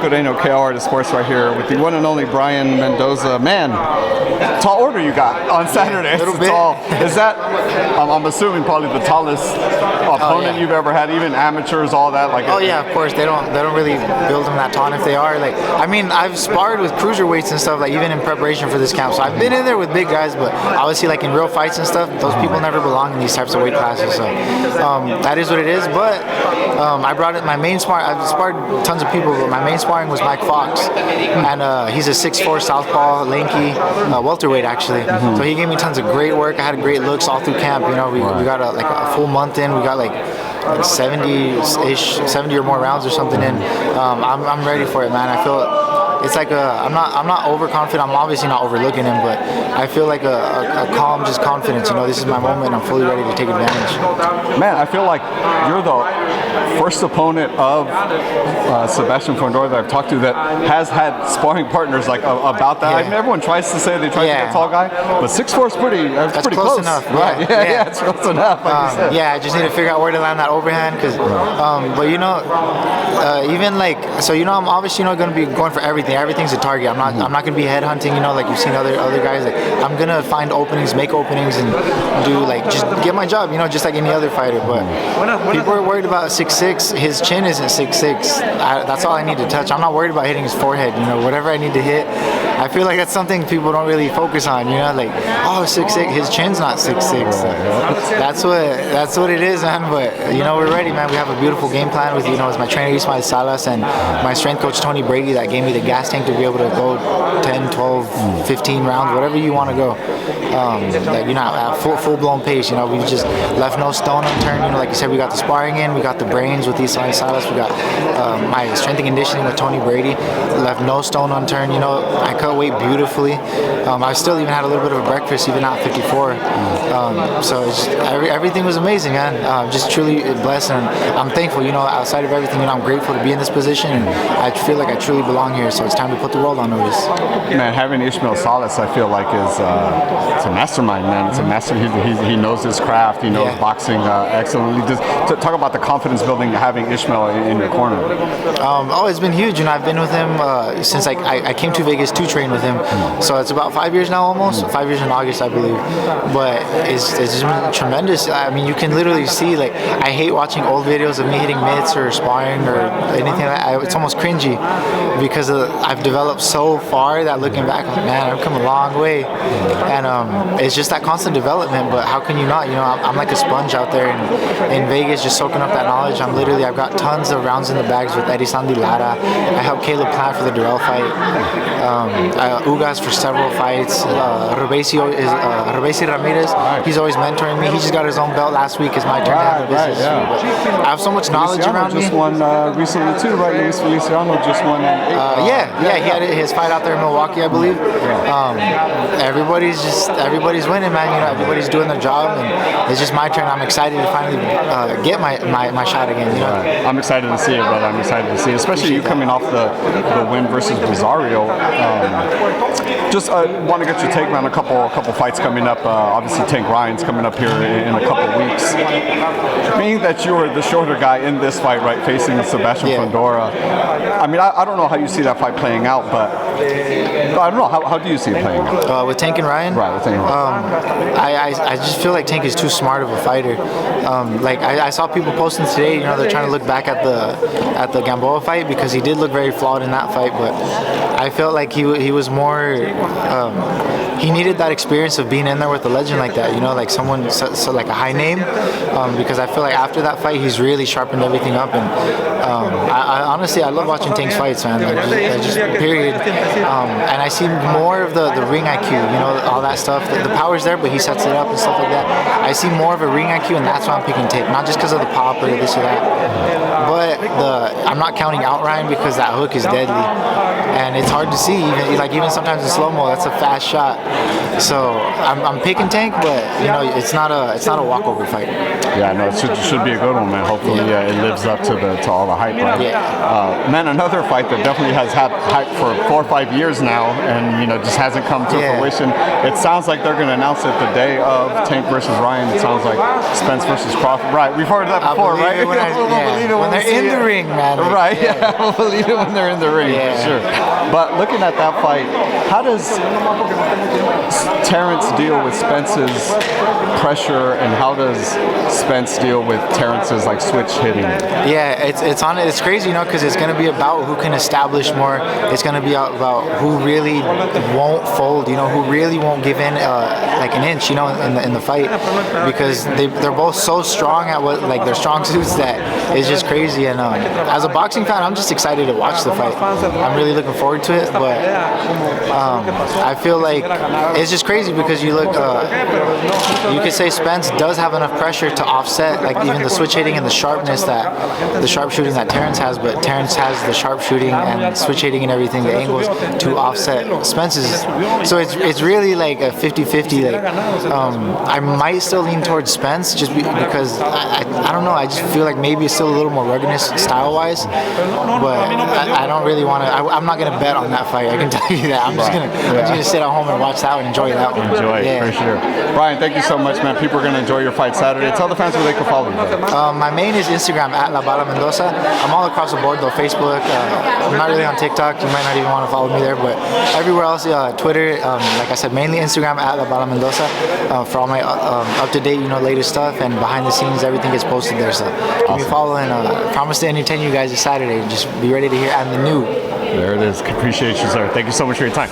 Ryan Garcia, KO Artist Sports right here with the one and only Brian Mendoza. Man, tall order you got on Saturday. A little bit. Tall. Is that, I'm assuming, probably the tallest opponent you've ever had, even amateurs, all that? Like. Oh yeah, of course. They don't really build them that tall. And if they are, like, I mean, I've sparred with cruiserweights and stuff, like even in preparation for this camp. So I've been in there with big guys, but obviously, like in real fights and stuff, those people never belong in these types of weight classes. So that is what it is. But I brought it. My main spar. I've sparred tons of people, but my main sparring was Mike Fox, and he's a 6'4" southpaw, lanky, welterweight actually. So he gave me tons of great work. I had great looks all through camp. You know, we got a full month in. We got like 70 or more rounds or something in. I'm ready for it, man. I feel it's like I'm not overconfident. I'm obviously not overlooking him, but I feel like a calm, just confidence. You know, this is my moment. I'm fully ready to take advantage. Man, I feel like you're the first opponent of Sebasian Fundora that I've talked to that has had sparring partners like about that. Yeah. I mean, everyone tries to say they try to get a tall guy, but 6'4" is pretty close enough. Right? Yeah, it's close enough. Like you said. Yeah, I just need to figure out where to land that overhand, because, but you know, even like, so you know, I'm obviously going to be going for everything. Everything's a target. I'm not going to be headhunting. You know, like you've seen other guys. Like I'm going to find openings, make openings, and do like just get my job. You know, just like any other fighter. But people are worried about 6'6". His chin isn't 6'6". That's all I need to touch. I'm not worried about hitting his forehead. You know, whatever I need to hit. I feel like that's something people don't really focus on. You know, like 6'6". His chin's not 6'6". That's what it is, man. But you know, we're ready, man. We have a beautiful game plan with it's my trainer Ismael Salas and my strength coach Tony Brady that gave me the gas tank to be able to go 10, 12, 15 rounds, whatever you want to go. Like, you know, at full-blown pace. You know, we just left no stone unturned. You know, like you said, we got the sparring in, we got the brains with Ismael Salas, we got my strength and conditioning with Tony Brady. Left no stone unturned. You know, I cut weight beautifully. I still even had a little bit of a breakfast, even at 54. So it's just, everything was amazing, man. Just truly blessed, and I'm thankful. You know, outside of everything, you know, I'm grateful to be in this position, and I feel like I truly belong here. So it's time to put the world on notice. Man, having Ismael Salas, I feel like is it's a mastermind, man. It's a master. He knows his craft. He knows boxing excellently. Just talk about the confidence building having Ismael in your corner. It's been huge. You know, I've been with him since I came to Vegas to train with him. So it's about 5 years now, almost 5 years in August, I believe. But it's just been tremendous. I mean, you can literally see, like, I hate watching old videos of me hitting mitts or sparring or anything like that. It's almost cringy because I've developed so far that looking back, man, I've come a long way. And it's just that constant development. But how can you not? You know, I'm like a sponge out there in Vegas, just soaking up that knowledge. I've got tons of rounds in the bags with Eddie Sandy Lara. I helped Caleb plant for the Durrell fight. Ugas for several fights. Rubesi Ramirez, he's always mentoring me. He just got his own belt last week. It's my turn to have the business. I have so much knowledge around me. Just won recently too, right? Luis Feliciano just won. He had his fight out there in Milwaukee, I believe. Everybody's winning, man. You know, everybody's doing their job, and it's just my turn. I'm excited to finally get my shot again. You know? I'm excited to see it, brother. I'm excited to see it, especially you coming off the win versus Rosario. Just want to get your take on a couple fights coming up. Obviously, Tank Ryan's coming up here in a couple weeks. Being that you're the shorter guy in this fight, right, facing Sebasian Fundora, I mean, I don't know how you see that fight playing out, but I don't know. How do you see it playing out? With Tank and Ryan? Right, with Tank and Ryan. I just feel like Tank is too smart of a fighter. Like I saw people posting today, you know, they're trying to look back at the Gamboa fight because he did look very flawed in that fight, but I felt like he was more, he needed that experience of being in there with a legend like that, you know, like someone, so like a high name, because I feel like after that fight, he's really sharpened everything up, and I honestly, I love watching Tank's fights, man, like just period, and I see more of the ring IQ, you know, all that stuff, the power's there, but he sets it up and stuff like that. I see more of a ring IQ, and that's why I'm picking Tank, not just because of the pop or this or that, but I'm not counting out Ryan because that hook is deadly, and it's hard to see, even sometimes in slow-mo, that's a fast shot. So I'm picking Tank, but you know it's not a walkover fight. Yeah, no, it should be a good one, man. Hopefully it lives up to all the hype, right? Yeah. Man, another fight that definitely has had hype for 4 or 5 years now, and you know just hasn't come to fruition. It sounds like they're going to announce it the day of Tank versus Ryan. It sounds like Spence versus Crawford. Right, we've heard that before, right? When they're in the ring, man. Right, yeah, we'll believe it when they're in the ring, for sure. But looking at that fight, how does Terrence deal with Spence's pressure, and how does Spence deal with Terrence's like switch hitting? Yeah, it's crazy, you know, because it's gonna be about who can establish more. It's gonna be about who really won't fold, you know, who really won't give in like an inch, you know, in the fight, because they're both so strong at what like their strong suits that it's just crazy. And as a boxing fan, I'm just excited to watch the fight. I'm really looking forward to it, but I feel like it's just crazy because you look, you could say Spence does have enough pressure to offset like even the switch hitting and the sharpness the sharpshooting that Terrence has, but Terrence has the sharpshooting and switch hitting and everything, the angles to offset Spence's. So it's really like a 50-50. Like I might still lean towards Spence just because I don't know. I just feel like maybe it's still a little more ruggedness style-wise, but I don't really want to. I'm not gonna bet on that fight. I can tell you that. I'm just gonna sit at home and watch that one, enjoy that one. Enjoy it, for sure. Brian, thank you so much, man. People are gonna enjoy your fight Saturday. Tell the fans where they can follow you. My main is Instagram at La Bala Mendoza. I'm all across the board though. Facebook. I'm not really on TikTok. You might not even want to follow me there, but everywhere else, Twitter. Like I said, mainly Instagram at La Bala Mendoza for all my up-to-date, you know, latest stuff, and behind the scenes, everything gets posted there. So give me a follow, and promise to entertain you guys this Saturday. Just be ready to hear I'm the new. There it is. Appreciate you, sir. Thank you so much for your time.